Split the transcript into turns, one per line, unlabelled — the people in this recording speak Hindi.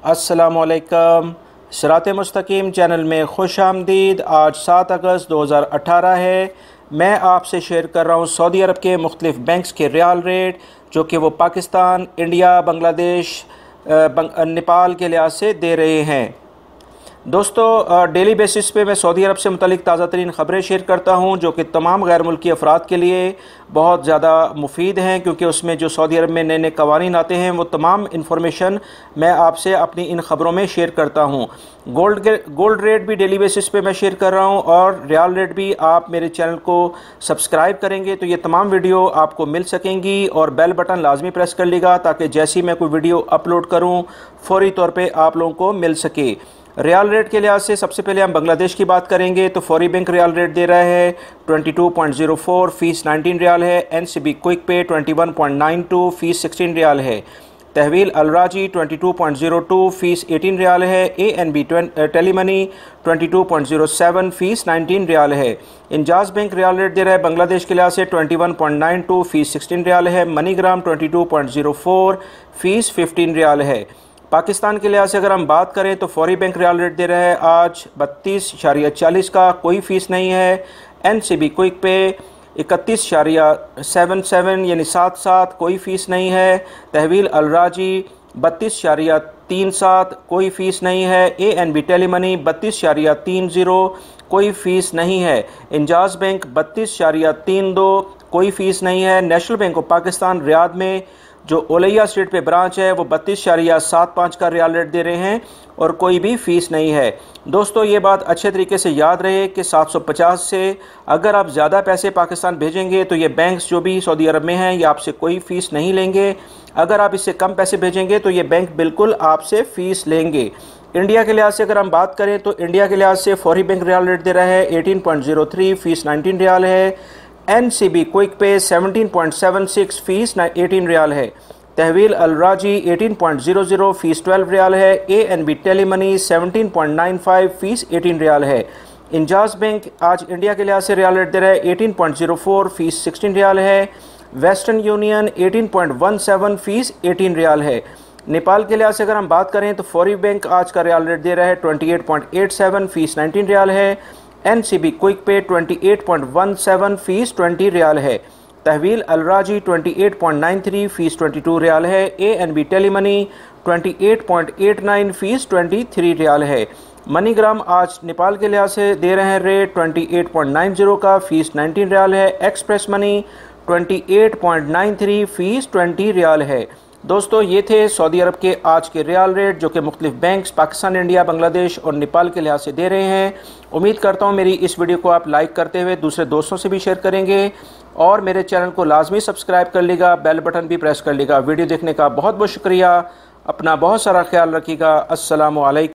अस्सलामुअलैकुम। सिरात मुस्तकीम चैनल में खुश आमदीद। आज 7 अगस्त 2018 है। मैं आपसे शेयर कर रहा हूँ सऊदी अरब के मुख्तलिफ़ बैंक्स के रियाल रेट, जो कि वो पाकिस्तान, इंडिया, बांग्लादेश, नेपाल के लिहाज से दे रहे हैं। दोस्तों, डेली बेसिस पे मैं सऊदी अरब से मुतल्लिक ताज़ा तरीन ख़बरें शेयर करता हूँ, जो कि तमाम गैर मुल्की अफराद के लिए बहुत ज़्यादा मुफीद हैं, क्योंकि उसमें जो सऊदी अरब में नए नए कवानीन आते हैं वो तमाम इन्फॉर्मेशन मैं आपसे अपनी इन ख़बरों में शेयर करता हूँ। गोल्ड रेट भी डेली बेसिस पे मैं शेयर कर रहा हूँ, और रियाल रेट भी। आप मेरे चैनल को सब्सक्राइब करेंगे तो ये तमाम वीडियो आपको मिल सकेंगी, और बेल बटन लाजमी प्रेस कर लीजिएगा ताकि जैसे ही मैं कोई वीडियो अपलोड करूँ फौरी तौर पर आप लोगों को मिल सके। रियाल रेट के लिहाज से सबसे पहले हम बांग्लादेश की बात करेंगे तो फौरी बैंक रियाल रेट दे रहा है 22.04, फ़ीस 19 रियाल है। एनसीबी क्विक पे 21.92, फ़ीस 16 रियाल है। तहवील अलराजी 22.02, फ़ीस 18 रियाल है। एएनबी टेलीमनी 22.07, फ़ीस 19 रियाल है। इंजाज बैंक रियाल रेट दे रहा है बांग्लादेश के लिहाज से 21.92, फ़ीस 16 रियाल है। मनीग्राम 22.04, फ़ीस 15 रियाल है। पाकिस्तान के लिहाज से अगर हम बात करें तो फौरी बैंक रियाल रेट दे रहा है आज 32.40 का, कोई फ़ीस नहीं है। एनसीबी क्विक पे 31.77 यानी 77, कोई फ़ीस नहीं है। तहवील अलराजी 32.37, कोई फ़ीस नहीं है। एएनबी टेलीमनी 32.30, कोई फ़ीस नहीं है। इंजाज बैंक 32.32, कोई फ़ीस नहीं है। National bank of Pakistan Riyadh में जो ओलैया स्ट्रीट पे ब्रांच है वो 32.75 का रियाल रेट दे रहे हैं, और कोई भी फ़ीस नहीं है। दोस्तों, ये बात अच्छे तरीके से याद रहे कि 750 से अगर आप ज़्यादा पैसे पाकिस्तान भेजेंगे तो ये बैंक्स जो भी सऊदी अरब में हैं ये आपसे कोई फ़ीस नहीं लेंगे। अगर आप इससे कम पैसे भेजेंगे तो ये बैंक बिल्कुल आपसे फ़ीस लेंगे। इंडिया के लिहाज से अगर हम बात करें तो इंडिया के लिहाज से फौरी बैंक रियाल रेट दे रहा है 18.03, फ़ीस 19 रियाल है। एनसीबी क्विक पे 17.76, फ़ीस 18 रियाल है। तहवील अलराजी 18.00, फ़ीस 12 रियाल है। एएनबी टेलीमनी 17.95, फ़ीस 18 रियाल है। इंजाज बैंक आज इंडिया के लिहाज से रियाल रेट दे रहा है 18.04, फ़ीस 16 रियाल है। वेस्टर्न यूनियन 18.17, फ़ीस 18 रियाल है। नेपाल के लिहाज से अगर हम बात करें तो फौरी बैंक आज का रियाल रेट दे रहा है 28.87, फ़ीस 19 रियाल है। एनसीबी क्विक पे 28.17, फ़ीस 20 रियाल है। तहवील अलराजी 28.93, फ़ीस 22 रियाल है। एएनबी टेलीमनी 28.89, फ़ीस 23 रियाल है। मनीग्राम आज नेपाल के लिहाज से दे रहे हैं रेट 28.90 का, फ़ीस 19 रियाल है। एक्सप्रेस मनी 28.93, फ़ीस 20 रियाल है। दोस्तों, ये थे सऊदी अरब के आज के रियाल रेट, जो कि मुख्तलिफ बैंक्स पाकिस्तान, इंडिया, बांग्लादेश और नेपाल के लिहाज से दे रहे हैं। उम्मीद करता हूँ मेरी इस वीडियो को आप लाइक करते हुए दूसरे दोस्तों से भी शेयर करेंगे, और मेरे चैनल को लाजमी सब्सक्राइब कर लीजिएगा, बेल बटन भी प्रेस कर लीजिएगा। वीडियो देखने का बहुत बहुत शुक्रिया। अपना बहुत सारा ख्याल रखिएगा। अस्सलामु अलैकुम।